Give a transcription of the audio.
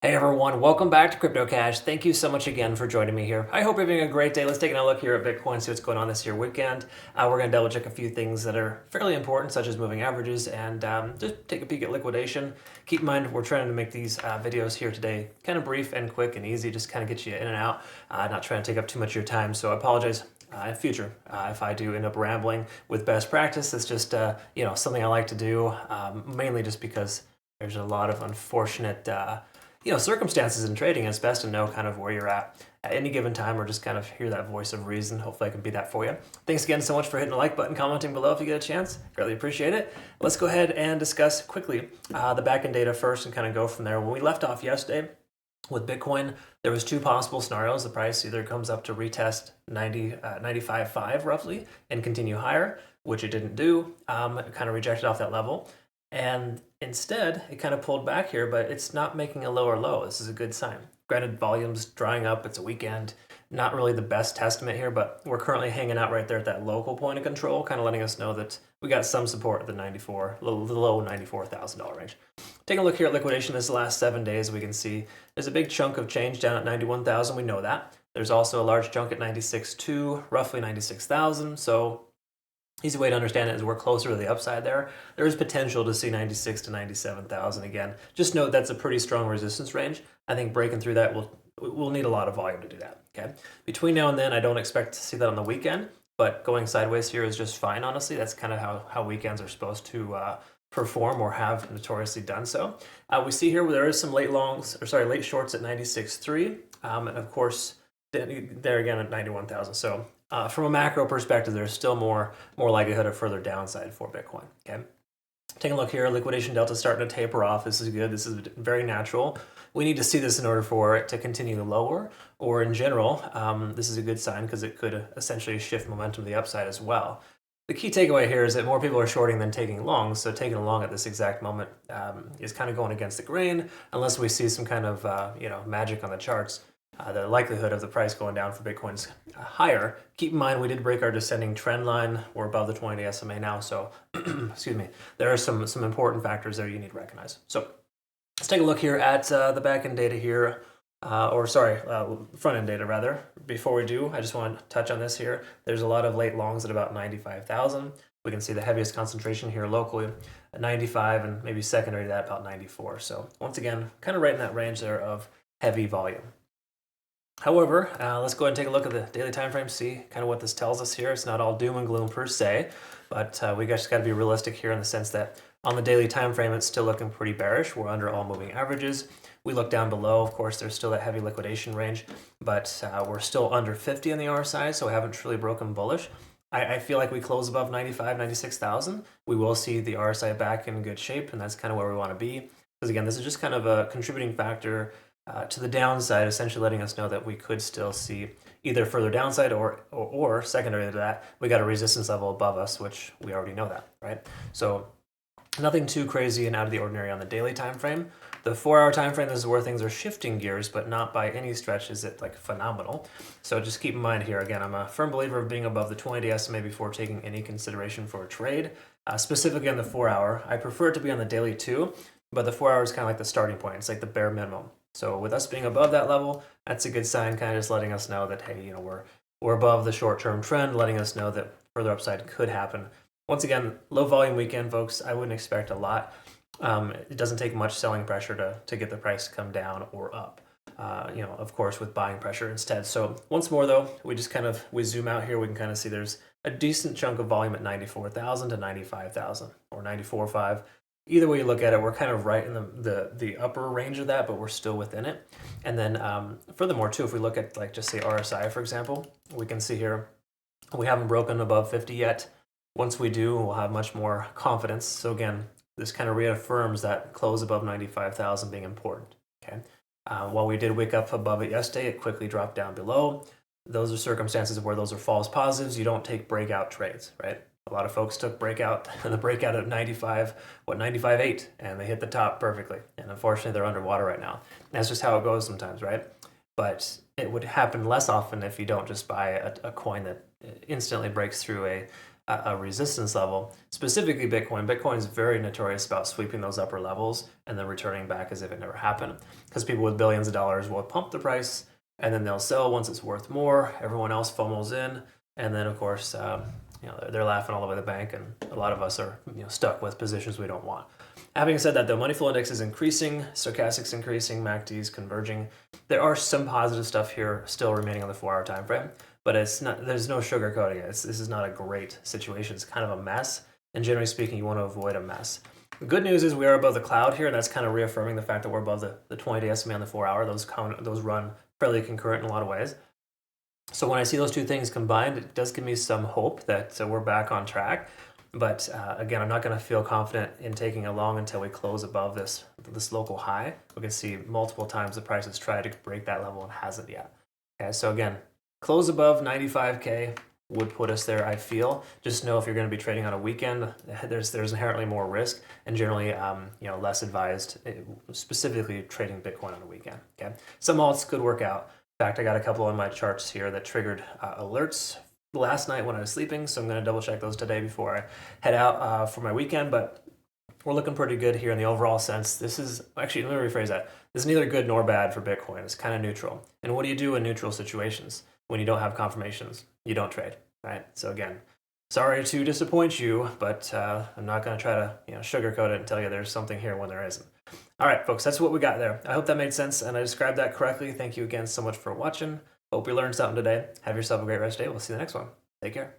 Hey everyone, welcome back to Crypto Cash. Thank you so much again for joining me here. I hope you're having a great day. Let's take a look here at Bitcoin, see what's going on this year weekend. We're going to double check a few things that are fairly important, such as moving averages, and just take a peek at liquidation. Keep in mind, we're trying to make these videos here today kind of brief and quick and easy, just kind of get you in and out, not trying to take up too much of your time. So I apologize in future if I do end up rambling with best practice. It's just something I like to do, mainly just because there's a lot of unfortunate circumstances in trading. It's best to know kind of where you're at any given time, or just kind of hear that voice of reason. Hopefully I can be that for you. Thanks again so much for hitting the like button, commenting below if you get a chance. Greatly appreciate it. Let's go ahead and discuss quickly the backend data first and kind of go from there. When we left off yesterday with Bitcoin, there was two possible scenarios. The price either comes up to retest 95.5 roughly and continue higher, which it didn't do. It kind of rejected off that level. And instead, it kind of pulled back here, but it's not making a lower low. This is a good sign. Granted, volume's drying up. It's a weekend. Not really the best testament here, but we're currently hanging out right there at that local point of control, kind of letting us know that we got some support at the low $94,000 range. Taking a look here at liquidation this last 7 days, we can see there's a big chunk of change down at 91,000. We know that. There's also a large chunk at 96.2, roughly 96,000. So easy way to understand it is we're closer to the upside there. There is potential to see 96 to 97,000 again. Just note that's a pretty strong resistance range. I think breaking through that we'll need a lot of volume to do that. Okay. Between now and then, I don't expect to see that on the weekend, but going sideways here is just fine. Honestly, that's kind of how weekends are supposed to perform, or have notoriously done so. We see here where there is some late shorts at 96.3, and of course there again at 91,000. So from a macro perspective, there's still more likelihood of further downside for Bitcoin. Okay, taking a look here, liquidation delta starting to taper off. This is good. This is very natural. We need to see this in order for it to continue lower, or in general, this is a good sign because it could essentially shift momentum to the upside as well. The key takeaway here is that more people are shorting than taking long, so taking a long at this exact moment is kind of going against the grain, unless we see some kind of magic on the charts. The likelihood of the price going down for Bitcoin is higher. Keep in mind, we did break our descending trend line. We're above the 20-day SMA now, so excuse me. There are some important factors there you need to recognize. So let's take a look here at the back-end data here, front-end data rather. Before we do, I just want to touch on this here. There's a lot of late longs at about 95,000. We can see the heaviest concentration here locally at 95, and maybe secondary to that about 94. So once again, kind of right in that range there of heavy volume. However, let's go ahead and take a look at the daily time frame, see kind of what this tells us here. It's not all doom and gloom per se, but we just got to be realistic here in the sense that on the daily time frame, it's still looking pretty bearish. We're under all moving averages. We look down below, of course, there's still that heavy liquidation range, but we're still under 50 on the RSI, so we haven't truly broken bullish. I feel like we close above 95, 96,000. We will see the RSI back in good shape, and that's kind of where we want to be. Because again, this is just kind of a contributing factor to the downside, essentially letting us know that we could still see either further downside or secondary to that, we got a resistance level above us, which we already know that, right? So nothing too crazy and out of the ordinary on the daily time frame. The 4-hour time frame, this is where things are shifting gears, but not by any stretch is it like phenomenal. So just keep in mind here, again, I'm a firm believer of being above the 20-day SMA before taking any consideration for a trade. Specifically on the 4-hour, I prefer it to be on the daily too, but the 4-hour is kind of like the starting point. It's like the bare minimum. So with us being above that level, that's a good sign, kind of just letting us know that, hey, we're above the short-term trend, letting us know that further upside could happen. Once again, low volume weekend, folks. I wouldn't expect a lot. It doesn't take much selling pressure to get the price to come down or up. Of course, with buying pressure instead. So once more, though, we zoom out here. We can kind of see there's a decent chunk of volume at 94,000 to 95,000 or 94.5. Either way you look at it, we're kind of right in the upper range of that, but we're still within it. And then furthermore, too, if we look at like just say RSI, for example, we can see here we haven't broken above 50 yet. Once we do, we'll have much more confidence. So again, this kind of reaffirms that close above 95,000 being important. Okay. While we did wake up above it yesterday, it quickly dropped down below. Those are circumstances where those are false positives. You don't take breakout trades, right? A lot of folks took the breakout of 95.8, and they hit the top perfectly. And unfortunately, they're underwater right now. That's just how it goes sometimes, right? But it would happen less often if you don't just buy a coin that instantly breaks through a resistance level, specifically Bitcoin. Bitcoin's very notorious about sweeping those upper levels and then returning back as if it never happened. Because people with billions of dollars will pump the price and then they'll sell once it's worth more. Everyone else FOMOs in, and then of course, they're laughing all over the bank, and a lot of us are stuck with positions we don't want. Having said that, the money flow index is increasing, stochastic's increasing, MACD's converging. There are some positive stuff here still remaining on the 4-hour time frame, but it's not. There's no sugarcoating it. This is not a great situation. It's kind of a mess, and generally speaking, you want to avoid a mess. The good news is we are above the cloud here, and that's kind of reaffirming the fact that we're above the 20-day SMA on the 4-hour. Those run fairly concurrent in a lot of ways. So when I see those two things combined, it does give me some hope that we're back on track. But again, I'm not going to feel confident in taking a long until we close above this local high. We can see multiple times the price has tried to break that level and hasn't yet. Okay, so again, close above 95K would put us there, I feel. Just know if you're going to be trading on a weekend, there's inherently more risk, and generally less advised, specifically trading Bitcoin on a weekend. Okay, some alts could work out. In fact, I got a couple on my charts here that triggered alerts last night when I was sleeping, so I'm going to double check those today before I head out for my weekend. But we're looking pretty good here in the overall sense. This is actually, let me rephrase that. This is neither good nor bad for Bitcoin. It's kind of neutral. And what do you do in neutral situations when you don't have confirmations? You don't trade, right? So again, sorry to disappoint you, but I'm not going to try to sugarcoat it and tell you there's something here when there isn't. All right, folks, that's what we got there. I hope that made sense and I described that correctly. Thank you again so much for watching. Hope you learned something today. Have yourself a great rest of the day. We'll see you in the next one. Take care.